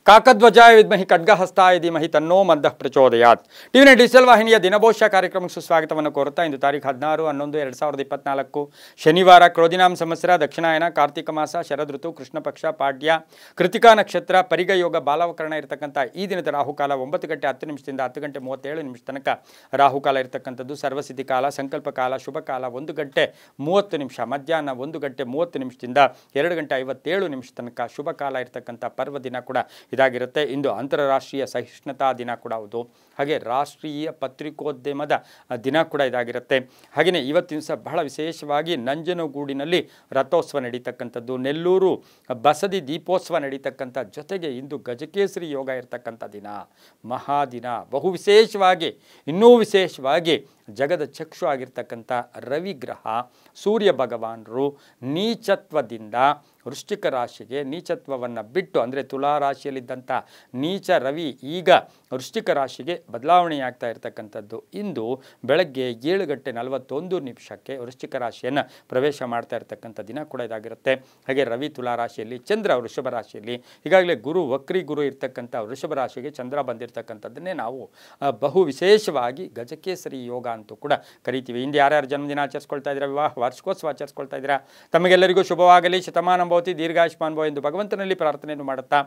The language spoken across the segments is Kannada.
ಕಾಕಧ್ವಜಾಯ ವಿದ್ಮಹಿ ಖಡ್ಗಹಸ್ತಾಯ ಧೀಮಹಿ ತನ್ನೋ ಮಂದಃ ಪ್ರಚೋದಯಾತ್. ಟಿವಿನ ಡಿಜಿಟಲ್ ವಾಹಿನಿಯ ದಿನಭವಿಷ್ಯ ಕಾರ್ಯಕ್ರಮಕ್ಕೆ ಸುಸ್ವಾಗತವನ್ನು ಕೋರುತ್ತಾ ಇಂದು ತಾರೀಖು 16/11/2024 ಶನಿವಾರ ಕ್ರೋಧಿನಾಮ ಸಂವತ್ಸರ ದಕ್ಷಿಣಾಯನ ಕಾರ್ತಿಕ ಮಾಸ ಶರದ್ ಋತು ಕೃಷ್ಣ ಪಕ್ಷ ಪಾಡ್ಯ ಕೃತಿಕಾ ನಕ್ಷತ್ರ ಪರಿಗ ಯೋಗ ಬಾಲವಕರಣ ಇರತಕ್ಕಂಥ ಈ ದಿನದ ರಾಹುಕಾಲ 9 ಗಂಟೆ 10 ನಿಮಿಷದಿಂದ 10 ಗಂಟೆ 37 ನಿಮಿಷ ತನಕ ರಾಹುಕಾಲ ಇರತಕ್ಕಂಥದ್ದು. ಸರ್ವಸಿದ್ಧಿ ಕಾಲ, ಸಂಕಲ್ಪ ಕಾಲ, ಶುಭ ಕಾಲ 1 ಗಂಟೆ 30 ನಿಮಿಷ, ಮಧ್ಯಾಹ್ನ 1 ಗಂಟೆ 30 ನಿಮಿಷದಿಂದ 2 ಗಂಟೆ 57 ನಿಮಿಷ ತನಕ ಶುಭ ಕಾಲ ಇರತಕ್ಕಂಥ ಪರ್ವ ದಿನ ಕೂಡ ಇದಾಗಿರುತ್ತೆ. ಇಂದು ಅಂತಾರಾಷ್ಟ್ರೀಯ ಸಹಿಷ್ಣುತಾ ದಿನ ಕೂಡ ಹೌದು. ಹಾಗೆ ರಾಷ್ಟ್ರೀಯ ಪತ್ರಿಕೋದ್ಯಮದ ದಿನ ಕೂಡ ಇದಾಗಿರುತ್ತೆ. ಹಾಗೆಯೇ ಇವತ್ತಿನ ದಿವಸ ಬಹಳ ವಿಶೇಷವಾಗಿ ನಂಜನಗೂಡಿನಲ್ಲಿ ರಥೋತ್ಸವ ನಡೀತಕ್ಕಂಥದ್ದು, ನೆಲ್ಲೂರು ಬಸದಿ ದೀಪೋತ್ಸವ ನಡೀತಕ್ಕಂಥ, ಜೊತೆಗೆ ಇಂದು ಗಜಕೇಸರಿ ಯೋಗ ಇರತಕ್ಕಂಥ ದಿನ, ಮಹಾದಿನ. ಬಹು ವಿಶೇಷವಾಗಿ, ಇನ್ನೂ ವಿಶೇಷವಾಗಿ ಜಗದ ಚಕ್ಷು ಆಗಿರ್ತಕ್ಕಂಥ ರವಿಗ್ರಹ ಸೂರ್ಯ ಭಗವಾನರು ನೀಚತ್ವದಿಂದ ವೃಶ್ಚಿಕ ರಾಶಿಗೆ ನೀಚತ್ವವನ್ನು ಬಿಟ್ಟು, ಅಂದರೆ ತುಲಾ ರಾಶಿಯಲ್ಲಿದ್ದಂಥ ನೀಚ ರವಿ ಈಗ ವೃಶ್ಚಿಕ ರಾಶಿಗೆ ಬದಲಾವಣೆಯಾಗ್ತಾ ಇರತಕ್ಕಂಥದ್ದು. ಇಂದು ಬೆಳಗ್ಗೆ 7 ಗಂಟೆ 41 ನಿಮಿಷಕ್ಕೆ ವೃಶ್ಚಿಕ ರಾಶಿಯನ್ನು ಪ್ರವೇಶ ಮಾಡ್ತಾ ಇರತಕ್ಕಂಥ ದಿನ ಕೂಡ ಇದಾಗಿರುತ್ತೆ. ಹಾಗೆ ರವಿ ತುಲಾ ರಾಶಿಯಲ್ಲಿ, ಚಂದ್ರ ವೃಷಭ ರಾಶಿಯಲ್ಲಿ, ಈಗಾಗಲೇ ಗುರು ವಕ್ರಿ ಗುರು ಇರ್ತಕ್ಕಂಥ ವೃಷಭ ರಾಶಿಗೆ ಚಂದ್ರ ಬಂದಿರತಕ್ಕಂಥದ್ದನ್ನೇ ನಾವು ಬಹು ವಿಶೇಷವಾಗಿ ಗಜಕೇಸರಿ ಯೋಗ ಅಂತೂ ಕೂಡ ಕರಿತೀವಿ. ಇಂದು ಯಾರ್ಯಾರು ಜನ್ಮದಿನ ಆಚರಿಸ್ಕೊಳ್ತಾ ಇದ್ದೀರಾ, ವಿವಾಹ ವಾರ್ಷಿಕೋತ್ಸವ ಆಚರಿಸ್ಕೊಳ್ತಾ ಇದ್ದೀರಾ, ತಮಗೆಲ್ಲರಿಗೂ ಶುಭವಾಗಲಿ, ಶತಮಾನ ಭವತಿ, ದೀರ್ಘಾಯುಷ್ಮಾನ್ ಭವ ಎಂದು ಭಗವಂತನಲ್ಲಿ ಪ್ರಾರ್ಥನೆಯನ್ನು ಮಾಡುತ್ತಾ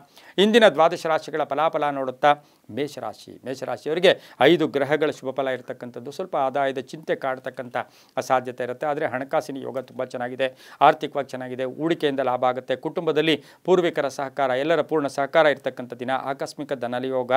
ಇಂದಿನ ದ್ವಾದಶ ರಾಶಿಗಳ ಫಲಾಫಲ ನೋಡುತ್ತಾ ಮೇಷರಾಶಿಯವರಿಗೆ 5 ಗ್ರಹಗಳ ಶುಭ ಫಲ ಇರತಕ್ಕಂಥದ್ದು. ಸ್ವಲ್ಪ ಆದಾಯದ ಚಿಂತೆ ಕಾಡ್ತಕ್ಕಂಥ ಅಸಾಧ್ಯತೆ ಇರುತ್ತೆ, ಆದರೆ ಹಣಕಾಸಿನ ಯೋಗ ತುಂಬ ಚೆನ್ನಾಗಿದೆ, ಆರ್ಥಿಕವಾಗಿ ಚೆನ್ನಾಗಿದೆ, ಹೂಡಿಕೆಯಿಂದ ಲಾಭ ಆಗುತ್ತೆ, ಕುಟುಂಬದಲ್ಲಿ ಪೂರ್ವಿಕರ ಸಹಕಾರ, ಎಲ್ಲರ ಪೂರ್ಣ ಸಹಕಾರ ಇರತಕ್ಕಂಥ ದಿನ, ಆಕಸ್ಮಿಕ ಧನಯೋಗ,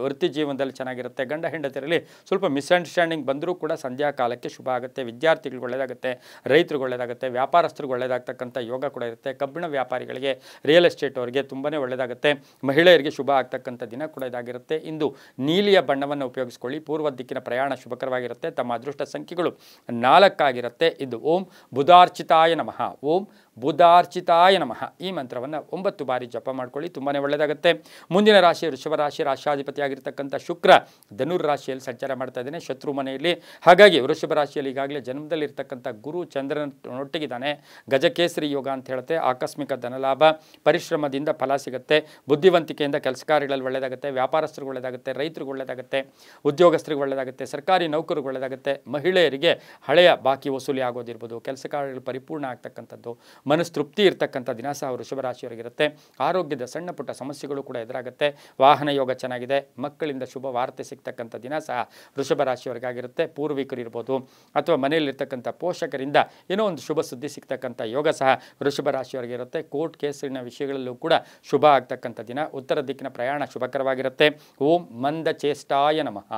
ವೃತ್ತಿ ಜೀವನದಲ್ಲಿ ಚೆನ್ನಾಗಿರುತ್ತೆ. ಗಂಡ ಹೆಂಡತಿಯರಲ್ಲಿ ಸ್ವಲ್ಪ ಮಿಸ್ಅಂಡರ್ಸ್ಟ್ಯಾಂಡಿಂಗ್ ಬಂದರೂ ಕೂಡ ಸಂಧ್ಯಾ ಕಾಲಕ್ಕೆ ಶುಭ ಆಗುತ್ತೆ. ವಿದ್ಯಾರ್ಥಿಗಳಿಗೆ ಒಳ್ಳೆಯದಾಗುತ್ತೆ, ರೈತರಿಗೆ ಒಳ್ಳೆಯದಾಗುತ್ತೆ, ವ್ಯಾಪಾರಸ್ಥರಿಗೆ ಒಳ್ಳೆಯದಾಗ್ತಕ್ಕಂಥ ಯೋಗ ಕೂಡ ಇರುತ್ತೆ. ಕಬ್ಬಿಣ ವ್ಯಾಪಾರಿಗಳಿಗೆ, ರಿಯಲ್ ಎಸ್ಟೇಟ್ ಅವರಿಗೆ ತುಂಬಾ ಒಳ್ಳೆಯದಾಗುತ್ತೆ. ಮಹಿಳೆಯರಿಗೆ ಶುಭ ಆಗ್ತಕ್ಕಂಥ ದಿನ ಕೂಡ ಇದಾಗಿರುತ್ತೆ. ಇಂದು ನೀಲಿಯ ಬಣ್ಣವನ್ನು ಉಪಯೋಗಿಸಿಕೊಳ್ಳಿ. ಪೂರ್ವ ದಿಕ್ಕಿನ ಪ್ರಯಾಣ ಶುಭಕರವಾಗಿರುತ್ತೆ. ತಮ್ಮ ಅದೃಷ್ಟ ಸಂಖ್ಯೆಗಳು 4 ಆಗಿರುತ್ತೆ. ಇದು ಓಂ ಬುಧಾರ್ಚಿತಾಯ ನಮಃ, ಓಂ ಬುಧಾರ್ಚಿತಾಯ ನಮಃ ಈ ಮಂತ್ರವನ್ನು 9 ಬಾರಿ ಜಪ ಮಾಡ್ಕೊಳ್ಳಿ, ತುಂಬಾ ಒಳ್ಳೆಯದಾಗುತ್ತೆ. ಮುಂದಿನ ರಾಶಿ ವೃಷಭ ರಾಶಿ, ರಾಶಾಧಿಪತಿಯಾಗಿರ್ತಕ್ಕಂಥ ಶುಕ್ರ ಧನುರ್ ರಾಶಿಯಲ್ಲಿ ಸಂಚಾರ ಮಾಡ್ತಾ ಇದ್ದಾನೆ, ಶತ್ರು ಮನೆಯಲ್ಲಿ. ಹಾಗಾಗಿ ವೃಷಭ ರಾಶಿಯಲ್ಲಿ ಈಗಾಗಲೇ ಜನ್ಮದಲ್ಲಿ ಇರ್ತಕ್ಕಂಥ ಗುರು ಚಂದ್ರನೊಟ್ಟಿಗಿದ್ದಾನೆ. ಗಜಕೇಸರಿ ಯೋಗ ಅಂತ ಹೇಳುತ್ತೆ. ಆಕಸ್ಮಿಕ ಧನಲಾಭ, ಪರಿಶ್ರಮದಿಂದ ಫಲ ಸಿಗುತ್ತೆ, ಬುದ್ಧಿವಂತಿಕೆಯಿಂದ ಕೆಲಸ ಕಾರ್ಯಗಳಲ್ಲಿ ಒಳ್ಳೆಯದಾಗುತ್ತೆ, ವ್ಯಾಪಾರಸ್ಥರಿಗೆ ಒಳ್ಳೆಯದಾಗುತ್ತೆ, ರೈತರಿಗೆ ಒಳ್ಳೆಯದಾಗುತ್ತೆ, ಉದ್ಯೋಗಸ್ಥರಿಗೆ ಒಳ್ಳೆಯದಾಗುತ್ತೆ, ಸರ್ಕಾರಿ ನೌಕರಿಗೆ ಒಳ್ಳೆಯದಾಗುತ್ತೆ. ಮಹಿಳೆಯರಿಗೆ ಹಳೆಯ ಬಾಕಿ ವಸೂಲಿ ಆಗೋದಿರ್ಬೋದು, ಕೆಲಸ ಕಾರ್ಯಗಳು ಪರಿಪೂರ್ಣ ಆಗ್ತಕ್ಕಂಥದ್ದು, ಮನಸ್ತೃಪ್ತಿ ಇರ್ತಕ್ಕಂಥ ದಿನ ಸಹ ವೃಷಭ ರಾಶಿಯವರಿಗಿರುತ್ತೆ. ಆರೋಗ್ಯದ ಸಣ್ಣ ಪುಟ್ಟ ಸಮಸ್ಯೆಗಳು ಕೂಡ ಎದುರಾಗುತ್ತೆ. ವಾಹನ ಯೋಗ ಚೆನ್ನಾಗಿದೆ, ಮಕ್ಕಳಿಂದ ಶುಭ ವಾರ್ತೆ ಸಿಗ್ತಕ್ಕಂಥ ದಿನ ಸಹ ವೃಷಭ ರಾಶಿಯವರಿಗಾಗಿರುತ್ತೆ. ಪೂರ್ವಿಕರು ಇರ್ಬೋದು ಅಥವಾ ಮನೆಯಲ್ಲಿರ್ತಕ್ಕಂಥ ಪೋಷಕರಿಂದ ಏನೋ ಒಂದು ಶುಭ ಸುದ್ದಿ ಸಿಗ್ತಕ್ಕಂಥ ಯೋಗ ಸಹ ವೃಷಭ ರಾಶಿಯವರಿಗಿರುತ್ತೆ. ಕೋರ್ಟ್ ಕೇಸಿನ ವಿಷಯಗಳಲ್ಲೂ ಕೂಡ ಶುಭ ಆಗ್ತಕ್ಕಂಥ ದಿನ. ಉತ್ತರ ದಿಕ್ಕಿನ ಪ್ರಯಾಣ ಶುಭಕರವಾಗಿರುತ್ತೆ. ಓಂ ಮಂದ ಚೇಷ್ಟಾಯ ನಮಃ,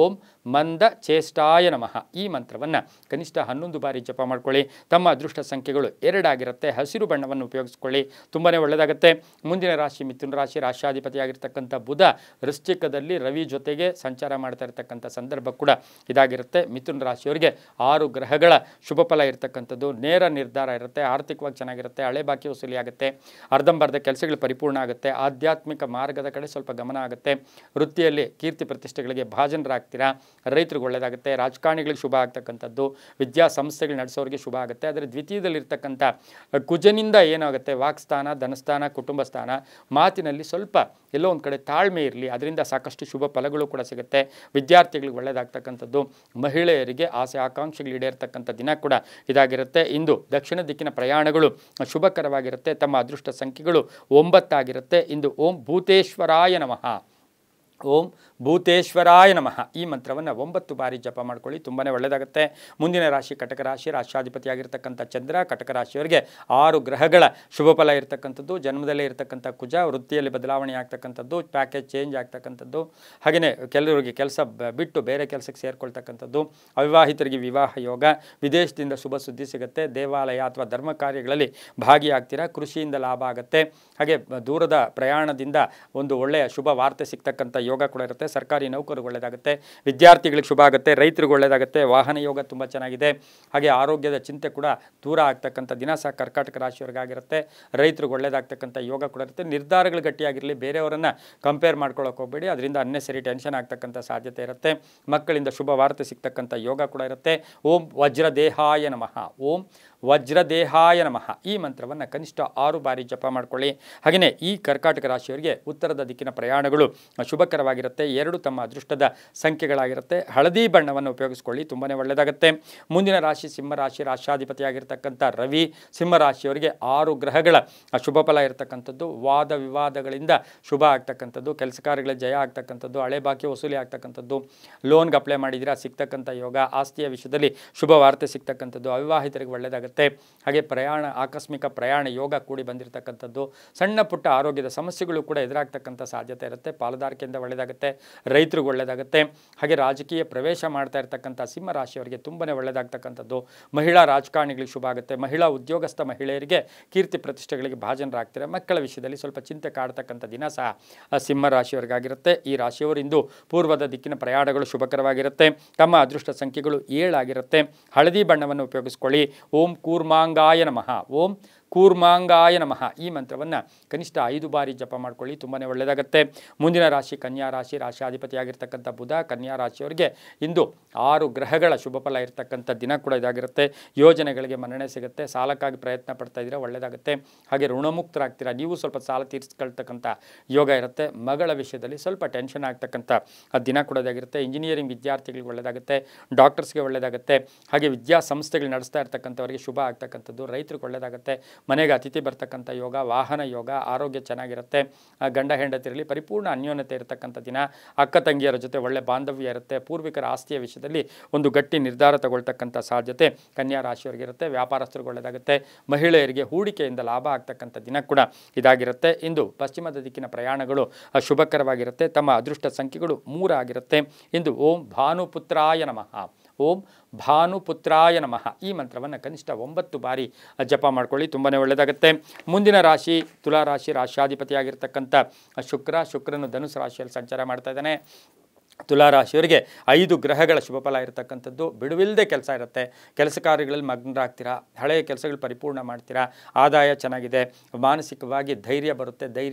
ಓಂ ಮಂದ ಚೇಷ್ಟಾಯ ನಮಃ ಈ ಮಂತ್ರವನ್ನು ಕನಿಷ್ಠ 11 ಬಾರಿ ಜಪ ಮಾಡ್ಕೊಳ್ಳಿ. ತಮ್ಮ ಅದೃಷ್ಟ ಸಂಖ್ಯೆಗಳು 2 ಆಗಿರುತ್ತೆ. ಹಸಿರು ಬಣ್ಣವನ್ನು ಉಪಯೋಗಿಸ್ಕೊಳ್ಳಿ, ತುಂಬಾ ಒಳ್ಳೆಯದಾಗುತ್ತೆ. ಮುಂದಿನ ರಾಶಿ ಮಿಥುನ ರಾಶಿ, ರಾಶಾಧಿಪತಿಯಾಗಿರ್ತಕ್ಕಂಥ ಬುಧ ವೃಶ್ಚಿಕದಲ್ಲಿ ರವಿ ಜೊತೆಗೆ ಸಂಚಾರ ಮಾಡ್ತಾ ಇರತಕ್ಕಂಥ ಸಂದರ್ಭ ಕೂಡ ಇದಾಗಿರುತ್ತೆ. ಮಿಥುನ ರಾಶಿಯವರಿಗೆ 6 ಗ್ರಹಗಳ ಶುಭ ಫಲ ಇರತಕ್ಕಂಥದ್ದು. ನೇರ ನಿರ್ಧಾರ ಇರುತ್ತೆ, ಆರ್ಥಿಕವಾಗಿ ಚೆನ್ನಾಗಿರುತ್ತೆ, ಹಳೆ ಬಾಕಿ ವಸೂಲಿ ಆಗುತ್ತೆ, ಅರ್ಧಂಬರ್ಧ ಕೆಲಸಗಳು ಪರಿಪೂರ್ಣ ಆಗುತ್ತೆ, ಆಧ್ಯಾತ್ಮಿಕ ಮಾರ್ಗದ ಕಡೆ ಸ್ವಲ್ಪ ಗಮನ ಆಗುತ್ತೆ, ವೃತ್ತಿಯಲ್ಲಿ ಕೀರ್ತಿ ಪ್ರತಿಷ್ಠೆಗಳಿಗೆ ಭಾಜನರಾಗ್ತೀರಾ, ರೈತರಿಗೆ ಒಳ್ಳೆಯದಾಗುತ್ತೆ, ರಾಜಕಾರಣಿಗಳಿಗೆ ಶುಭ ಆಗ್ತಕ್ಕಂಥದ್ದು, ವಿದ್ಯಾಸಂಸ್ಥೆಗಳು ನಡೆಸೋರಿಗೆ ಶುಭ ಆಗುತ್ತೆ. ಆದರೆ ದ್ವಿತೀಯದಲ್ಲಿರ್ತಕ್ಕಂಥ ಕುಜನಿಂದ ಏನಾಗುತ್ತೆ, ವಾಕ್ಸ್ಥಾನ, ಧನಸ್ಥಾನ, ಕುಟುಂಬ ಸ್ಥಾನ, ಮಾತಿನಲ್ಲಿ ಸ್ವಲ್ಪ ಎಲ್ಲೋ ಒಂದು ಕಡೆ ತಾಳ್ಮೆ ಇರಲಿ, ಅದರಿಂದ ಸಾಕಷ್ಟು ಶುಭ ಫಲಗಳು ಕೂಡ ಸಿಗುತ್ತೆ. ವಿದ್ಯಾರ್ಥಿಗಳಿಗೆ ಒಳ್ಳೆಯದಾಗ್ತಕ್ಕಂಥದ್ದು, ಮಹಿಳೆಯರಿಗೆ ಆಸೆ ಆಕಾಂಕ್ಷೆಗಳು ಈಡೇರ್ತಕ್ಕಂಥ ದಿನ ಕೂಡ ಇದಾಗಿರುತ್ತೆ. ಇಂದು ದಕ್ಷಿಣ ದಿಕ್ಕಿನ ಪ್ರಯಾಣಗಳು ಶುಭಕರವಾಗಿರುತ್ತೆ. ತಮ್ಮ ಅದೃಷ್ಟ ಸಂಖ್ಯೆಗಳು 9 ಆಗಿರುತ್ತೆ. ಇಂದು ಓಂ ಭೂತೇಶ್ವರಾಯ ನಮಃ, ಓಂ ಭೂತೇಶ್ವರಾಯ ನಮಃ ಈ ಮಂತ್ರವನ್ನು 9 ಬಾರಿ ಜಪ ಮಾಡ್ಕೊಳ್ಳಿ, ತುಂಬಾ ಒಳ್ಳೆಯದಾಗುತ್ತೆ. ಮುಂದಿನ ರಾಶಿ ಕಟಕ ರಾಶಿ, ರಾಶಾಧಿಪತಿಯಾಗಿರ್ತಕ್ಕಂಥ ಚಂದ್ರ. ಕಟಕ ರಾಶಿಯವರಿಗೆ 6 ಗ್ರಹಗಳ ಶುಭ ಫಲ ಇರತಕ್ಕಂಥದ್ದು. ಜನ್ಮದಲ್ಲೇ ಇರತಕ್ಕಂಥ ಕುಜ, ವೃತ್ತಿಯಲ್ಲಿ ಬದಲಾವಣೆ ಆಗ್ತಕ್ಕಂಥದ್ದು, ಪ್ಯಾಕೇಜ್ ಚೇಂಜ್ ಆಗ್ತಕ್ಕಂಥದ್ದು, ಹಾಗೆಯೇ ಕೆಲವರಿಗೆ ಕೆಲಸ ಬಿಟ್ಟು ಬೇರೆ ಕೆಲಸಕ್ಕೆ ಸೇರ್ಕೊಳ್ತಕ್ಕಂಥದ್ದು, ಅವಿವಾಹಿತರಿಗೆ ವಿವಾಹ ಯೋಗ, ವಿದೇಶದಿಂದ ಶುಭ ಸುದ್ದಿ ಸಿಗುತ್ತೆ, ದೇವಾಲಯ ಅಥವಾ ಧರ್ಮ ಕಾರ್ಯಗಳಲ್ಲಿ ಭಾಗಿಯಾಗ್ತೀರಾ, ಕೃಷಿಯಿಂದ ಲಾಭ ಆಗುತ್ತೆ, ಹಾಗೆ ದೂರದ ಪ್ರಯಾಣದಿಂದ ಒಂದು ಒಳ್ಳೆಯ ಶುಭ ವಾರ್ತೆ ಸಿಗ್ತಕ್ಕಂಥ ಯೋಗ ಕೂಡ ಇರುತ್ತೆ. ಸರ್ಕಾರಿ ನೌಕರಿಗೆ ಒಳ್ಳೆಯದಾಗುತ್ತೆ, ವಿದ್ಯಾರ್ಥಿಗಳಿಗೆ ಶುಭ ಆಗುತ್ತೆ, ರೈತರಿಗೆ ಒಳ್ಳೆಯದಾಗುತ್ತೆ, ವಾಹನ ಯೋಗ ತುಂಬ ಚೆನ್ನಾಗಿದೆ. ಹಾಗೆ ಆರೋಗ್ಯದ ಚಿಂತೆ ಕೂಡ ದೂರ ಆಗ್ತಕ್ಕಂಥ ದಿನ ಸಹ ಕರ್ಕಾಟಕ ರಾಶಿಯವರಿಗಾಗಿರುತ್ತೆ. ರೈತರಿಗೆ ಒಳ್ಳೆಯದಾಗ್ತಕ್ಕಂಥ ಯೋಗ ಕೂಡ ಇರುತ್ತೆ. ನಿರ್ಧಾರಗಳು ಗಟ್ಟಿಯಾಗಿರಲಿ, ಬೇರೆಯವರನ್ನು ಕಂಪೇರ್ ಮಾಡ್ಕೊಳ್ಳೋಕೆ ಹೋಗಬೇಡಿ, ಅದರಿಂದ ಅನ್ನೆಸರಿ ಟೆನ್ಷನ್ ಆಗ್ತಕ್ಕಂಥ ಸಾಧ್ಯತೆ ಇರುತ್ತೆ. ಮಕ್ಕಳಿಂದ ಶುಭ ವಾರ್ತೆ ಸಿಗ್ತಕ್ಕಂಥ ಯೋಗ ಕೂಡ ಇರುತ್ತೆ. ಓಂ ವಜ್ರದೇಹಾಯ ನಮಃ, ಓಂ ವಜ್ರದೇಹಾಯ ನಮಃ ಈ ಮಂತ್ರವನ್ನು ಕನಿಷ್ಠ 6 ಬಾರಿ ಜಪ ಮಾಡ್ಕೊಳ್ಳಿ. ಹಾಗೆಯೇ ಈ ಕರ್ಕಾಟಕ ರಾಶಿಯವರಿಗೆ ಉತ್ತರದ ದಿಕ್ಕಿನ ಪ್ರಯಾಣಗಳು ಶುಭಕರವಾಗಿರುತ್ತೆ. 2 ತಮ್ಮ ಅದೃಷ್ಟದ ಸಂಖ್ಯೆಗಳಾಗಿರುತ್ತೆ. ಹಳದಿ ಬಣ್ಣವನ್ನು ಉಪಯೋಗಿಸ್ಕೊಳ್ಳಿ, ತುಂಬಾ ಒಳ್ಳೆಯದಾಗುತ್ತೆ. ಮುಂದಿನ ರಾಶಿ ಸಿಂಹರಾಶಿ, ರಾಶಾಧಿಪತಿಯಾಗಿರ್ತಕ್ಕಂಥ ರವಿ. ಸಿಂಹರಾಶಿಯವರಿಗೆ 6 ಗ್ರಹಗಳ ಶುಭ ಫಲ ಇರತಕ್ಕಂಥದ್ದು. ವಾದ ವಿವಾದಗಳಿಂದ ಶುಭ ಆಗ್ತಕ್ಕಂಥದ್ದು, ಕೆಲಸ ಕಾರ್ಯಗಳ ಜಯ ಆಗ್ತಕ್ಕಂಥದ್ದು, ಹಳೆ ಬಾಕಿ ವಸೂಲಿ ಆಗ್ತಕ್ಕಂಥದ್ದು, ಲೋನ್ಗೆ ಅಪ್ಲೈ ಮಾಡಿದ್ದೀರಾ ಸಿಗ್ತಕ್ಕಂಥ ಯೋಗ, ಆಸ್ತಿಯ ವಿಷಯದಲ್ಲಿ ಶುಭ ವಾರ್ತೆ ಸಿಗ್ತಕ್ಕಂಥದ್ದು, ಅವಿವಾಹಿತರಿಗೆ ಒಳ್ಳೆಯದಾಗುತ್ತೆ. ಹಾಗೆ ಪ್ರಯಾಣ, ಆಕಸ್ಮಿಕ ಪ್ರಯಾಣ ಯೋಗ ಕೂಡಿ ಬಂದಿರತಕ್ಕಂಥದ್ದು. ಸಣ್ಣ ಪುಟ್ಟ ಆರೋಗ್ಯದ ಸಮಸ್ಯೆಗಳು ಕೂಡ ಎದುರಾಗ್ತಕ್ಕಂಥ ಸಾಧ್ಯತೆ ಇರುತ್ತೆ. ಪಾಲುದಾರಿಕೆಯಿಂದ ಒಳ್ಳೆಯದಾಗುತ್ತೆ, ರೈತರಿಗೆ ಒಳ್ಳೆಯದಾಗುತ್ತೆ. ಹಾಗೆ ರಾಜಕೀಯ ಪ್ರವೇಶ ಮಾಡ್ತಾ ಇರ್ತಕ್ಕಂಥ ಸಿಂಹರಾಶಿಯವರಿಗೆ ತುಂಬಾ ಒಳ್ಳೆಯದಾಗ್ತಕ್ಕಂಥದ್ದು. ಮಹಿಳಾ ರಾಜಕಾರಣಿಗಳಿಗೆ ಶುಭ ಆಗುತ್ತೆ. ಮಹಿಳಾ ಉದ್ಯೋಗಸ್ಥ ಮಹಿಳೆಯರಿಗೆ ಕೀರ್ತಿ ಪ್ರತಿಷ್ಠೆಗಳಿಗೆ ಭಾಜನರಾಗ್ತಾರೆ. ಮಕ್ಕಳ ವಿಷಯದಲ್ಲಿ ಸ್ವಲ್ಪ ಚಿಂತೆ ಕಾಡ್ತಕ್ಕಂಥ ದಿನ ಸಹ ಸಿಂಹರಾಶಿಯವರಿಗಾಗಿರುತ್ತೆ. ಈ ರಾಶಿಯವರು ಇಂದು ಪೂರ್ವದ ದಿಕ್ಕಿನ ಪ್ರಯಾಣಗಳು ಶುಭಕರವಾಗಿರುತ್ತೆ. ತಮ್ಮ ಅದೃಷ್ಟ ಸಂಖ್ಯೆಗಳು 7 ಆಗಿರುತ್ತೆ. ಹಳದಿ ಬಣ್ಣವನ್ನು ಉಪಯೋಗಿಸ್ಕೊಳ್ಳಿ. ಓಂ ಕೂರ್ಮಾಂಗಾಯ ನಮಃ, ಓಂ ಕೂರ್ಮಾಂಗಾಯ ನಮಃ ಈ ಮಂತ್ರವನ್ನು ಕನಿಷ್ಠ 5 ಬಾರಿ ಜಪ ಮಾಡ್ಕೊಳ್ಳಿ, ತುಂಬಾ ಒಳ್ಳೆಯದಾಗುತ್ತೆ. ಮುಂದಿನ ರಾಶಿ ಕನ್ಯಾ ರಾಶಿ, ರಾಶಾಧಿಪತಿಯಾಗಿರ್ತಕ್ಕಂಥ ಬುಧ. ಕನ್ಯಾ ರಾಶಿಯವರಿಗೆ ಇಂದು 6 ಗ್ರಹಗಳ ಶುಭ ಫಲ ಇರತಕ್ಕಂಥ ದಿನ ಕೂಡ ಇದಾಗಿರುತ್ತೆ. ಯೋಜನೆಗಳಿಗೆ ಮನ್ನಣೆ ಸಿಗುತ್ತೆ. ಸಾಲಕ್ಕಾಗಿ ಪ್ರಯತ್ನ ಪಡ್ತಾ ಇದ್ದೀರಾ, ಒಳ್ಳೆಯದಾಗುತ್ತೆ. ಹಾಗೆ ಋಣಮುಕ್ತರಾಗ್ತೀರಾ. ನೀವು ಸ್ವಲ್ಪ ಸಾಲ ತೀರಿಸ್ಕೊಳ್ತಕ್ಕಂಥ ಯೋಗ ಇರುತ್ತೆ. ಮಗಳ ವಿಷಯದಲ್ಲಿ ಸ್ವಲ್ಪ ಟೆನ್ಷನ್ ಆಗ್ತಕ್ಕಂಥ ದಿನ ಕೂಡ ಇದಾಗಿರುತ್ತೆ. ಇಂಜಿನಿಯರಿಂಗ್ ವಿದ್ಯಾರ್ಥಿಗಳಿಗೆ ಒಳ್ಳೆಯದಾಗುತ್ತೆ. ಡಾಕ್ಟರ್ಸ್ಗೆ ಒಳ್ಳೆಯದಾಗುತ್ತೆ. ಹಾಗೆ ವಿದ್ಯಾಸಂಸ್ಥೆಗಳು ನಡೆಸ್ತಾ ಇರ್ತಕ್ಕಂಥವರಿಗೆ ಶುಭ ಆಗ್ತಕ್ಕಂಥದ್ದು. ರೈತರಿಗೆ ಒಳ್ಳೆಯದಾಗುತ್ತೆ. ಮನೆಗೆ ಅತಿಥಿ ಬರ್ತಕ್ಕಂಥ ಯೋಗ, ವಾಹನ ಯೋಗ, ಆರೋಗ್ಯ ಚೆನ್ನಾಗಿರುತ್ತೆ. ಗಂಡ ಹೆಂಡತಿರಲಿ ಪರಿಪೂರ್ಣ ಅನ್ಯೋನ್ಯತೆ ಇರತಕ್ಕಂಥ ದಿನ. ಅಕ್ಕ ತಂಗಿಯರ ಜೊತೆ ಒಳ್ಳೆ ಬಾಂಧವ್ಯ ಇರುತ್ತೆ. ಪೂರ್ವಿಕರ ಆಸ್ತಿಯ ವಿಷಯದಲ್ಲಿ ಒಂದು ಗಟ್ಟಿ ನಿರ್ಧಾರ ತಗೊಳ್ತಕ್ಕಂಥ ಸಾಧ್ಯತೆ ಕನ್ಯಾ ರಾಶಿಯವರಿಗಿರುತ್ತೆ. ವ್ಯಾಪಾರಸ್ಥರಿಗೆ ಒಳ್ಳೆಯದಾಗುತ್ತೆ. ಮಹಿಳೆಯರಿಗೆ ಹೂಡಿಕೆಯಿಂದ ಲಾಭ ಆಗ್ತಕ್ಕಂಥ ದಿನ ಕೂಡ ಇದಾಗಿರುತ್ತೆ. ಇಂದು ಪಶ್ಚಿಮದ ದಿಕ್ಕಿನ ಪ್ರಯಾಣಗಳು ಶುಭಕರವಾಗಿರುತ್ತೆ. ತಮ್ಮ ಅದೃಷ್ಟ ಸಂಖ್ಯೆಗಳು 3 ಆಗಿರುತ್ತೆ. ಇಂದು ಓಂ ಭಾನುಪುತ್ರಾಯ ನಮಃ, ಓಂ ಭಾನುಪುತ್ರಾಯ ನಮಃ ಈ ಮಂತ್ರವನ್ನು ಕನಿಷ್ಠ 9 ಬಾರಿ ಜಪ ಮಾಡ್ಕೊಳ್ಳಿ, ತುಂಬಾ ಒಳ್ಳೆಯದಾಗುತ್ತೆ. ಮುಂದಿನ ರಾಶಿ ತುಲಾ ರಾಶಿ, ರಾಶಾಧಿಪತಿಯಾಗಿರ್ತಕ್ಕಂಥ ಶುಕ್ರನು ಧನುಸು ರಾಶಿಯಲ್ಲಿ ಸಂಚಾರ ಮಾಡ್ತಾ ಇದ್ದಾನೆ. ತುಲಾರಾಶಿಯವರಿಗೆ 5 ಗ್ರಹಗಳ ಶುಭ ಫಲ ಇರತಕ್ಕಂಥದ್ದು. ಬಿಡುವಿಲ್ಲದೆ ಕೆಲಸ ಇರುತ್ತೆ. ಕೆಲಸ ಕಾರ್ಯಗಳಲ್ಲಿ ಮಗ್ನರಾಗ್ತೀರಾ. ಹಳೆಯ ಕೆಲಸಗಳು ಪರಿಪೂರ್ಣ ಮಾಡ್ತೀರಾ. ಆದಾಯ ಚೆನ್ನಾಗಿದೆ. ಮಾನಸಿಕವಾಗಿ ಧೈರ್ಯ ಬರುತ್ತೆ,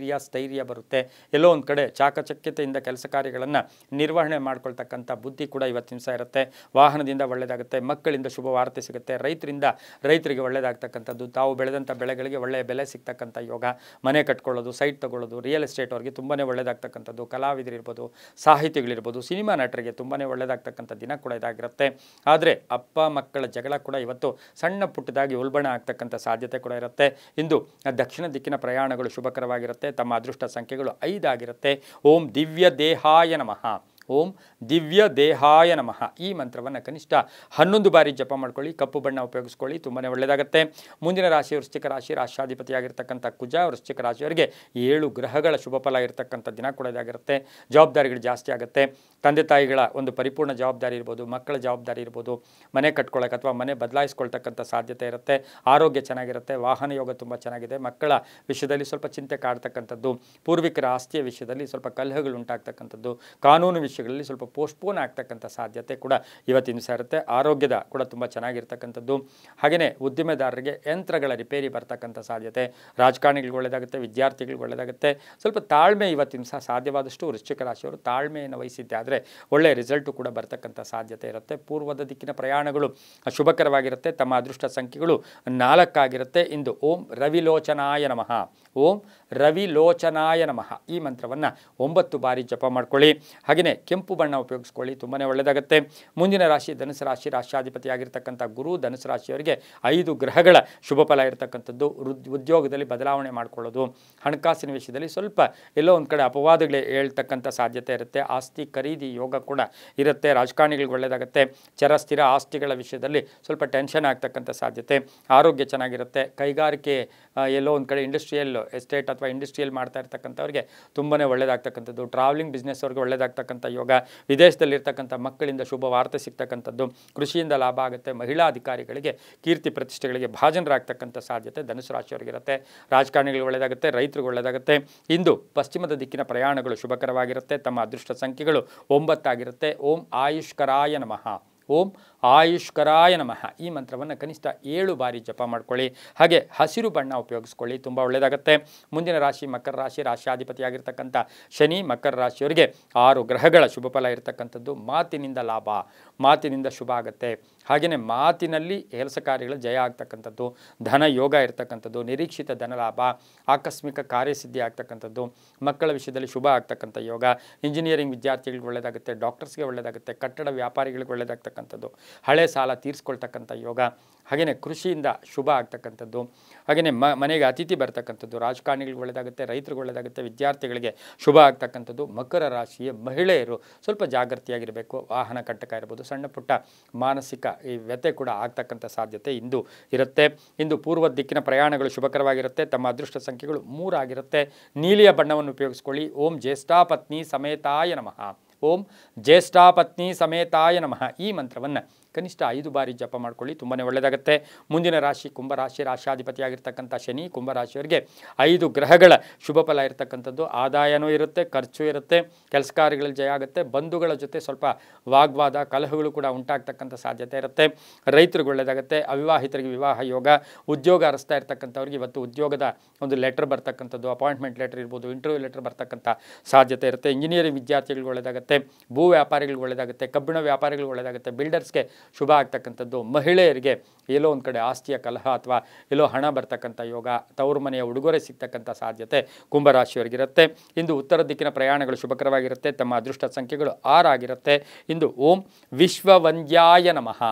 ಸ್ಥೈರ್ಯ ಬರುತ್ತೆ. ಎಲ್ಲೋ ಒಂದು ಕಡೆ ಚಾಕಚಕ್ಯತೆಯಿಂದ ಕೆಲಸ ಕಾರ್ಯಗಳನ್ನು ನಿರ್ವಹಣೆ ಮಾಡ್ಕೊಳ್ತಕ್ಕಂಥ ಬುದ್ಧಿ ಕೂಡ ಇವತ್ತಿನ ದಿವಸ ಇರುತ್ತೆ. ವಾಹನದಿಂದ ಒಳ್ಳೆಯದಾಗುತ್ತೆ. ಮಕ್ಕಳಿಂದ ಶುಭ ವಾರ್ತೆ ಸಿಗುತ್ತೆ. ರೈತರಿಗೆ ಒಳ್ಳೆಯದಾಗ್ತಕ್ಕಂಥದ್ದು. ತಾವು ಬೆಳೆದಂಥ ಬೆಳೆಗಳಿಗೆ ಒಳ್ಳೆಯ ಬೆಲೆ ಸಿಗ್ತಕ್ಕಂಥ ಯೋಗ. ಮನೆ ಕಟ್ಕೊಳ್ಳೋದು, ಸೈಟ್ ತಗೊಳ್ಳೋದು, ರಿಯಲ್ ಎಸ್ಟೇಟ್ ಅವರಿಗೆ ತುಂಬಾ ಒಳ್ಳೆಯದಾಗ್ತಕ್ಕಂಥದ್ದು. ಕಲಾವಿದರಿರ್ಬೋದು, ಸಾಹಿತಿಗಳಿರ್ಬೋದು, ಸಿನಿಮಾ ನಟರಿಗೆ ತುಂಬಾ ಒಳ್ಳೆಯದಾಗ್ತಕ್ಕಂಥ ದಿನ ಕೂಡ ಇದಾಗಿರುತ್ತೆ. ಆದರೆ ಅಪ್ಪ ಮಕ್ಕಳ ಜಗಳ ಕೂಡ ಇವತ್ತು ಸಣ್ಣ ಪುಟ್ಟದಾಗಿ ಉಲ್ಬಣ ಆಗ್ತಕ್ಕಂಥ ಸಾಧ್ಯತೆ ಕೂಡ ಇರುತ್ತೆ. ಇಂದು ದಕ್ಷಿಣ ದಿಕ್ಕಿನ ಪ್ರಯಾಣಗಳು ಶುಭಕರವಾಗಿರುತ್ತೆ. ತಮ್ಮ ಅದೃಷ್ಟ ಸಂಖ್ಯೆಗಳು 5 ಆಗಿರುತ್ತೆ. ಓಂ ದಿವ್ಯ ದೇಹಾಯ ನಮಃ, ಓಂ ದಿವ್ಯ ದೇಹಾಯ ನಮಃ ಈ ಮಂತ್ರವನ್ನು ಕನಿಷ್ಠ 11 ಬಾರಿ ಜಪ ಮಾಡ್ಕೊಳ್ಳಿ. ಕಪ್ಪು ಬಣ್ಣ ಉಪಯೋಗಿಸ್ಕೊಳ್ಳಿ, ತುಂಬಾ ಒಳ್ಳೆಯದಾಗುತ್ತೆ. ಮುಂದಿನ ರಾಶಿ ವೃಶ್ಚಿಕ ರಾಶಿ, ರಾಶಾಧಿಪತಿಯಾಗಿರ್ತಕ್ಕಂಥ ಕುಜ. ವೃಶ್ಚಿಕ ರಾಶಿಯವರಿಗೆ 7 ಗ್ರಹಗಳ ಶುಭ ಫಲ ಇರತಕ್ಕಂಥ ದಿನ ಕೂಡ ಇದಾಗಿರುತ್ತೆ. ಜವಾಬ್ದಾರಿಗಳು ಜಾಸ್ತಿ ಆಗುತ್ತೆ. ತಂದೆ ತಾಯಿಗಳ ಒಂದು ಪರಿಪೂರ್ಣ ಜವಾಬ್ದಾರಿ ಇರ್ಬೋದು, ಮಕ್ಕಳ ಜವಾಬ್ದಾರಿ ಇರ್ಬೋದು, ಮನೆ ಕಟ್ಕೊಳ್ಳೋಕೆ ಅಥವಾ ಮನೆ ಬದಲಾಯಿಸ್ಕೊಳ್ತಕ್ಕಂಥ ಸಾಧ್ಯತೆ ಇರುತ್ತೆ. ಆರೋಗ್ಯ ಚೆನ್ನಾಗಿರುತ್ತೆ. ವಾಹನ ಯೋಗ ತುಂಬ ಚೆನ್ನಾಗಿದೆ. ಮಕ್ಕಳ ವಿಷಯದಲ್ಲಿ ಸ್ವಲ್ಪ ಚಿಂತೆ ಕಾಡ್ತಕ್ಕಂಥದ್ದು. ಪೂರ್ವಿಕರ ಆಸ್ತಿಯ ವಿಷಯದಲ್ಲಿ ಸ್ವಲ್ಪ ಕಲಹಗಳು ಉಂಟಾಗ್ತಕ್ಕಂಥದ್ದು. ಕಾನೂನು ವಿಷಯಗಳಲ್ಲಿ ಸ್ವಲ್ಪ ಪೋಸ್ಟ್ಪೋನ್ ಆಗ್ತಕ್ಕಂಥ ಸಾಧ್ಯತೆ ಕೂಡ ಇವತ್ತಿನ ದಿವಸ ಇರುತ್ತೆ. ಆರೋಗ್ಯದ ಕೂಡ ತುಂಬ ಚೆನ್ನಾಗಿರ್ತಕ್ಕಂಥದ್ದು. ಹಾಗೆಯೇ ಉದ್ದಿಮೆದಾರರಿಗೆ ಯಂತ್ರಗಳ ರಿಪೇರಿ ಬರ್ತಕ್ಕಂಥ ಸಾಧ್ಯತೆ. ರಾಜಕಾರಣಿಗಳಿಗೆ ಒಳ್ಳೆಯದಾಗುತ್ತೆ. ವಿದ್ಯಾರ್ಥಿಗಳಿಗೆ ಒಳ್ಳೆಯದಾಗುತ್ತೆ. ಸ್ವಲ್ಪ ತಾಳ್ಮೆ ಇವತ್ತಿನ ದಿವಸ ಸಾಧ್ಯವಾದಷ್ಟು ವೃಶ್ಚಿಕ ರಾಶಿಯವರು ತಾಳ್ಮೆಯನ್ನು ವಹಿಸಿದ್ದೆ ಆದರೆ ಒಳ್ಳೆಯ ರಿಸಲ್ಟು ಕೂಡ ಬರ್ತಕ್ಕಂಥ ಸಾಧ್ಯತೆ ಇರುತ್ತೆ. ಪೂರ್ವದ ದಿಕ್ಕಿನ ಪ್ರಯಾಣಗಳು ಶುಭಕರವಾಗಿರುತ್ತೆ. ತಮ್ಮ ಅದೃಷ್ಟ ಸಂಖ್ಯೆಗಳು 4 ಆಗಿರುತ್ತೆ. ಇಂದು ಓಂ ರವಿಲೋಚನಾಯ ನಮಃ, ಓಂ ರವಿಲೋಚನಾಯ ನಮಃ ಈ ಮಂತ್ರವನ್ನು 9 ಬಾರಿ ಜಪ ಮಾಡ್ಕೊಳ್ಳಿ. ಹಾಗೆಯೇ ಕೆಂಪು ಬಣ್ಣ ಉಪಯೋಗಿಸ್ಕೊಳ್ಳಿ, ತುಂಬಾ ಒಳ್ಳೆಯದಾಗುತ್ತೆ. ಮುಂದಿನ ರಾಶಿ ಧನುಸು ರಾಶಿ, ರಾಶಾಧಿಪತಿಯಾಗಿರ್ತಕ್ಕಂಥ ಗುರು. ಧನುಸು ರಾಶಿಯವರಿಗೆ 5 ಗ್ರಹಗಳ ಶುಭ ಫಲ ಇರತಕ್ಕಂಥದ್ದು. ಉದ್ಯೋಗದಲ್ಲಿ ಬದಲಾವಣೆ ಮಾಡ್ಕೊಳ್ಳೋದು, ಹಣಕಾಸಿನ ವಿಷಯದಲ್ಲಿ ಸ್ವಲ್ಪ ಎಲ್ಲೋ ಒಂದು ಕಡೆ ಅಪವಾದಗಳೇ ಹೇಳ್ತಕ್ಕಂಥ ಸಾಧ್ಯತೆ ಇರುತ್ತೆ. ಆಸ್ತಿ ಖರೀದಿ ಯೋಗ ಕೂಡ ಇರುತ್ತೆ. ರಾಜಕಾರಣಿಗಳಿಗೆ ಒಳ್ಳೆಯದಾಗುತ್ತೆ. ಚರ ಸ್ಥಿರ ಆಸ್ತಿಗಳ ವಿಷಯದಲ್ಲಿ ಸ್ವಲ್ಪ ಟೆನ್ಷನ್ ಆಗ್ತಕ್ಕಂಥ ಸಾಧ್ಯತೆ. ಆರೋಗ್ಯ ಚೆನ್ನಾಗಿರುತ್ತೆ. ಕೈಗಾರಿಕೆ ಎಲ್ಲೋ ಒಂದು ಕಡೆ ಇಂಡಸ್ಟ್ರಿಯಲ್ ಎಸ್ಟೇಟ್ ಅಥವಾ ಇಂಡಸ್ಟ್ರಿಯಲ್ ಮಾಡ್ತಾ ಇರ್ತಕ್ಕಂಥವ್ರಿಗೆ ತುಂಬಾ ಒಳ್ಳೆಯದಾಗ್ತಕ್ಕಂಥದ್ದು. ಟ್ರಾವೆಲಿಂಗ್ ಬಿಸ್ನೆಸ್ ಅವ್ರಿಗೆ ಒಳ್ಳೆಯದಾಗ್ತಕ್ಕಂಥ ಯೋಗ. ವಿದೇಶದಲ್ಲಿರ್ತಕ್ಕಂಥ ಮಕ್ಕಳಿಂದ ಶುಭ ವಾರ್ತೆ ಸಿಗ್ತಕ್ಕಂಥದ್ದು. ಕೃಷಿಯಿಂದ ಲಾಭ ಆಗುತ್ತೆ. ಮಹಿಳಾ ಅಧಿಕಾರಿಗಳಿಗೆ ಕೀರ್ತಿ ಪ್ರತಿಷ್ಠೆಗಳಿಗೆ ಭಾಜನರಾಗ್ತಕ್ಕಂಥ ಸಾಧ್ಯತೆ ಧನುಸು ರಾಶಿಯವರಿಗಿರುತ್ತೆ. ರಾಜಕಾರಣಿಗಳಿಗೆ ಒಳ್ಳೆಯದಾಗುತ್ತೆ. ರೈತರಿಗೆ ಒಳ್ಳೆಯದಾಗುತ್ತೆ. ಇಂದು ಪಶ್ಚಿಮದ ದಿಕ್ಕಿನ ಪ್ರಯಾಣಗಳು ಶುಭಕರವಾಗಿರುತ್ತೆ. ತಮ್ಮ ಅದೃಷ್ಟ ಸಂಖ್ಯೆಗಳು 9 ಆಗಿರುತ್ತೆ. ಓಂ ಆಯುಷ್ಕರಾಯ ನಮಃ, ಓಂ ಆಯುಷ್ಕರಾಯ ನಮಃ ಈ ಮಂತ್ರವನ್ನು ಕನಿಷ್ಠ 7 ಬಾರಿ ಜಪ ಮಾಡ್ಕೊಳ್ಳಿ. ಹಾಗೆ ಹಸಿರು ಬಣ್ಣ ಉಪಯೋಗಿಸ್ಕೊಳ್ಳಿ, ತುಂಬ ಒಳ್ಳೆಯದಾಗುತ್ತೆ. ಮುಂದಿನ ರಾಶಿ ಮಕರ ರಾಶಿ, ರಾಶಿಯಾಧಿಪತಿಯಾಗಿರ್ತಕ್ಕಂಥ ಶನಿ. ಮಕರ ರಾಶಿಯವರಿಗೆ 6 ಗ್ರಹಗಳ ಶುಭ ಫಲ ಇರತಕ್ಕಂಥದ್ದು. ಮಾತಿನಿಂದ ಲಾಭ, ಮಾತಿನಿಂದ ಶುಭ ಆಗುತ್ತೆ. ಹಾಗೆಯೇ ಮಾತಿನಲ್ಲಿ ಕೆಲಸ ಕಾರ್ಯಗಳ ಜಯ ಆಗ್ತಕ್ಕಂಥದ್ದು, ಧನ ಯೋಗ ಇರ್ತಕ್ಕಂಥದ್ದು, ನಿರೀಕ್ಷಿತ ಧನ ಲಾಭ, ಆಕಸ್ಮಿಕ ಕಾರ್ಯಸಿದ್ಧಿ ಆಗ್ತಕ್ಕಂಥದ್ದು, ಮಕ್ಕಳ ವಿಷಯದಲ್ಲಿ ಶುಭ ಆಗ್ತಕ್ಕಂಥ ಯೋಗ, ಇಂಜಿನಿಯರಿಂಗ್ ವಿದ್ಯಾರ್ಥಿಗಳಿಗೆ ಒಳ್ಳೆಯದಾಗುತ್ತೆ, ಡಾಕ್ಟರ್ಸ್ಗೆ ಒಳ್ಳೆಯದಾಗುತ್ತೆ, ಕಟ್ಟಡ ವ್ಯಾಪಾರಿಗಳಿಗೆ ಒಳ್ಳೆಯದಾಗ್ತಕ್ಕಂಥದ್ದು, ಹಳೆ ಸಾಲ ತೀರಿಸ್ಕೊಳ್ತಕ್ಕಂಥ ಯೋಗ, ಹಾಗೆಯೇ ಕೃಷಿಯಿಂದ ಶುಭ ಆಗ್ತಕ್ಕಂಥದ್ದು, ಹಾಗೆಯೇ ಮನೆಗೆ ಅತಿಥಿ ಬರ್ತಕ್ಕಂಥದ್ದು, ರಾಜಕಾರಣಿಗಳಿಗೆ ಒಳ್ಳೆಯದಾಗುತ್ತೆ, ರೈತರಿಗೆ ಒಳ್ಳೆಯದಾಗುತ್ತೆ, ವಿದ್ಯಾರ್ಥಿಗಳಿಗೆ ಶುಭ ಆಗ್ತಕ್ಕಂಥದ್ದು. ಮಕರ ರಾಶಿಯ ಮಹಿಳೆಯರು ಸ್ವಲ್ಪ ಜಾಗೃತಿಯಾಗಿರಬೇಕು. ವಾಹನ ಕಂಟಕ ಇರ್ಬೋದು, ಸಣ್ಣ ಪುಟ್ಟ ಮಾನಸಿಕ ಈ ವ್ಯತೆ ಕೂಡ ಆಗ್ತಕ್ಕಂಥ ಸಾಧ್ಯತೆ ಇಂದು ಇರುತ್ತೆ. ಇಂದು ಪೂರ್ವ ದಿಕ್ಕಿನ ಪ್ರಯಾಣಗಳು ಶುಭಕರವಾಗಿರುತ್ತೆ. ತಮ್ಮ ಅದೃಷ್ಟ ಸಂಖ್ಯೆಗಳು 3 ಆಗಿರುತ್ತೆ. ನೀಲಿಯ ಬಣ್ಣವನ್ನು ಉಪಯೋಗಿಸ್ಕೊಳ್ಳಿ. ಓಂ ಜ್ಯೇಷ್ಠಾಪತ್ನಿ ಸಮೇತಾಯ ನಮಃ. ಓಂ ಜ್ಯೇಷ್ಠಾಪತ್ನಿ ಸಮೇತಾಯ ನಮಃ ಈ ಮಂತ್ರವನ್ನು ಕನಿಷ್ಠ 5 ಬಾರಿ ಜಪ ಮಾಡ್ಕೊಳ್ಳಿ, ತುಂಬಾ ಒಳ್ಳೆಯದಾಗುತ್ತೆ. ಮುಂದಿನ ರಾಶಿ ಕುಂಭರಾಶಿ, ರಾಶಿಯಾಧಿಪತಿಯಾಗಿರ್ತಕ್ಕಂಥ ಶನಿ. ಕುಂಭರಾಶಿಯವರಿಗೆ 5 ಗ್ರಹಗಳ ಶುಭ ಫಲ ಇರತಕ್ಕಂಥದ್ದು. ಆದಾಯನೂ ಇರುತ್ತೆ, ಖರ್ಚು ಇರುತ್ತೆ, ಕೆಲಸ ಕಾರ್ಯಗಳಲ್ಲಿ ಜಯ ಆಗುತ್ತೆ. ಬಂಧುಗಳ ಜೊತೆ ಸ್ವಲ್ಪ ವಾಗ್ವಾದ, ಕಲಹಗಳು ಕೂಡ ಉಂಟಾಗ್ತಕ್ಕಂಥ ಸಾಧ್ಯತೆ ಇರುತ್ತೆ. ರೈತರಿಗೆ ಒಳ್ಳೆಯದಾಗುತ್ತೆ. ಅವಿವಾಹಿತರಿಗೆ ವಿವಾಹ ಯೋಗ. ಉದ್ಯೋಗ ಅರಸ್ತಾ ಇರ್ತಕ್ಕಂಥವ್ರಿಗೆ ಇವತ್ತು ಉದ್ಯೋಗದ ಒಂದು ಲೆಟರ್ ಬರ್ತಕ್ಕಂಥದ್ದು, ಅಪಾಯಿಂಟ್ಮೆಂಟ್ ಲೆಟರ್ ಇರ್ಬೋದು, ಇಂಟರ್ವ್ಯೂ ಲೆಟರ್ ಬರ್ತಕ್ಕಂಥ ಸಾಧ್ಯತೆ ಇರುತ್ತೆ. ಇಂಜಿನಿಯರಿಂಗ್ ವಿದ್ಯಾರ್ಥಿಗಳಿಗೆ ಒಳ್ಳೆಯದಾಗುತ್ತೆ, ಭೂ ವ್ಯಾಪಾರಿಗಳಿಗೆ ಒಳ್ಳೆಯದಾಗುತ್ತೆ, ಕಬ್ಬಿಣ ವ್ಯಾಪಾರಿಗಳಿಗೆ ಒಳ್ಳೆಯದಾಗುತ್ತೆ, ಬಿಲ್ಡರ್ಸ್ಗೆ ಶುಭ ಆಗ್ತಕ್ಕಂಥದ್ದು. ಮಹಿಳೆಯರಿಗೆ ಎಲ್ಲೋ ಒಂದು ಕಡೆ ಆಸ್ತಿಯ ಕಲಹ ಅಥವಾ ಎಲ್ಲೋ ಹಣ ಬರ್ತಕ್ಕಂಥ ಯೋಗ, ತವರು ಮನೆಯ ಉಡುಗೊರೆ ಸಿಗ್ತಕ್ಕಂಥ ಸಾಧ್ಯತೆ ಕುಂಭರಾಶಿಯವರಿಗಿರುತ್ತೆ. ಇಂದು ಉತ್ತರ ದಿಕ್ಕಿನ ಪ್ರಯಾಣಗಳು ಶುಭಕರವಾಗಿರುತ್ತೆ. ತಮ್ಮ ಅದೃಷ್ಟ ಸಂಖ್ಯೆಗಳು 6 ಆಗಿರುತ್ತೆ. ಇಂದು ಓಂ ವಿಶ್ವವಂದ್ಯಾಯ ನಮಃ,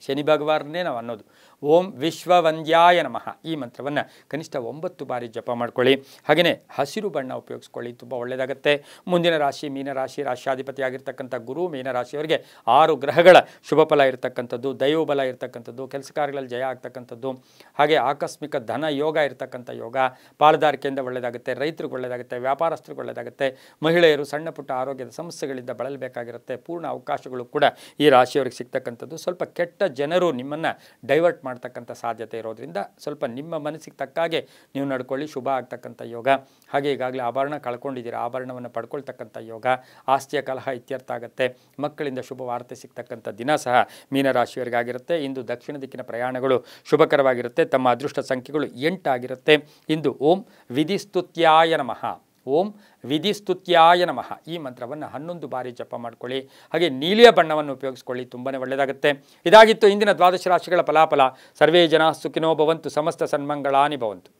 ಶನಿ ಭಗವಾನ್ನೇ ನಾವು ಅನ್ನೋದು. ಓಂ ವಿಶ್ವವಂದ್ಯಾಯ ನಮಃ ಈ ಮಂತ್ರವನ್ನು ಕನಿಷ್ಠ 9 ಬಾರಿ ಜಪ ಮಾಡ್ಕೊಳ್ಳಿ. ಹಾಗೆಯೇ ಹಸಿರು ಬಣ್ಣ ಉಪಯೋಗಿಸ್ಕೊಳ್ಳಿ, ತುಂಬ ಒಳ್ಳೆಯದಾಗುತ್ತೆ. ಮುಂದಿನ ರಾಶಿ ಮೀನರಾಶಿ, ರಾಶಿಯಾಧಿಪತಿಯಾಗಿರ್ತಕ್ಕಂಥ ಗುರು. ಮೀನರಾಶಿಯವರಿಗೆ 6 ಗ್ರಹಗಳ ಶುಭ ಫಲ ಇರತಕ್ಕಂಥದ್ದು, ದೈವ ಬಲ ಇರತಕ್ಕಂಥದ್ದು, ಕೆಲಸ ಕಾರ್ಯಗಳಲ್ಲಿ ಜಯ ಆಗ್ತಕ್ಕಂಥದ್ದು, ಹಾಗೆ ಆಕಸ್ಮಿಕ ಧನ ಯೋಗ ಇರತಕ್ಕಂಥ ಯೋಗ, ಪಾಲುದಾರಿಕೆಯಿಂದ ಒಳ್ಳೆಯದಾಗುತ್ತೆ, ರೈತರಿಗೆ ಒಳ್ಳೆಯದಾಗುತ್ತೆ, ವ್ಯಾಪಾರಸ್ಥರಿಗೆ ಒಳ್ಳೆಯದಾಗುತ್ತೆ. ಮಹಿಳೆಯರು ಸಣ್ಣ ಪುಟ್ಟ ಆರೋಗ್ಯದ ಸಮಸ್ಯೆಗಳಿಂದ ಬಳಲಬೇಕಾಗಿರುತ್ತೆ. ಪೂರ್ಣ ಅವಕಾಶಗಳು ಕೂಡ ಈ ರಾಶಿಯವರಿಗೆ ಸಿಗ್ತಕ್ಕಂಥದ್ದು. ಸ್ವಲ್ಪ ಕೆಟ್ಟ ಜನರು ನಿಮ್ಮನ್ನು ಡೈವರ್ಟ್ ಮಾಡ್ತಕ್ಕಂಥ ಸಾಧ್ಯತೆ ಇರೋದ್ರಿಂದ ಸ್ವಲ್ಪ ನಿಮ್ಮ ಮನಸ್ಸಿಗೆ ತಕ್ಕಾಗೆ ನೀವು ನಡ್ಕೊಳ್ಳಿ. ಶುಭ ಆಗ್ತಕ್ಕಂಥ ಯೋಗ. ಹಾಗೆ ಈಗಾಗಲೇ ಆಭರಣ ಕಳ್ಕೊಂಡಿದ್ದೀರಾ, ಆಭರಣವನ್ನು ಪಡ್ಕೊಳ್ತಕ್ಕಂಥ ಯೋಗ. ಆಸ್ತಿಯ ಕಲಹ ಇತ್ಯರ್ಥ ಆಗುತ್ತೆ. ಮಕ್ಕಳಿಂದ ಶುಭ ವಾರ್ತೆ ಸಿಗ್ತಕ್ಕಂಥ ದಿನ ಸಹ ಮೀನರಾಶಿಯವರಿಗಾಗಿರುತ್ತೆ. ಇಂದು ದಕ್ಷಿಣ ದಿಕ್ಕಿನ ಪ್ರಯಾಣಗಳು ಶುಭಕರವಾಗಿರುತ್ತೆ. ತಮ್ಮ ಅದೃಷ್ಟ ಸಂಖ್ಯೆಗಳು 8 ಆಗಿರುತ್ತೆ. ಇಂದು ಓಂ ವಿಧಿಸ್ತುತ್ಯಾಯ ನಮಃ. ಓಂ ವಿಧಿಸ್ತುತ್ಯಾಯ ನಮಃ ಈ ಮಂತ್ರವನ್ನು 11 ಬಾರಿ ಜಪ ಮಾಡ್ಕೊಳ್ಳಿ. ಹಾಗೆ ನೀಲಿಯ ಬಣ್ಣವನ್ನು ಉಪಯೋಗಿಸ್ಕೊಳ್ಳಿ, ತುಂಬಾ ಒಳ್ಳೆಯದಾಗುತ್ತೆ. ಇದಾಗಿತ್ತು ಇಂದಿನ ದ್ವಾದಶ ರಾಶಿಗಳ ಫಲಾಫಲ. ಸರ್ವೇ ಜನ ಸುಖಿನೋ ಭವಂತು, ಸಮಸ್ತ ಸನ್ಮಂಗಳಾನಿ ಭವಂತು.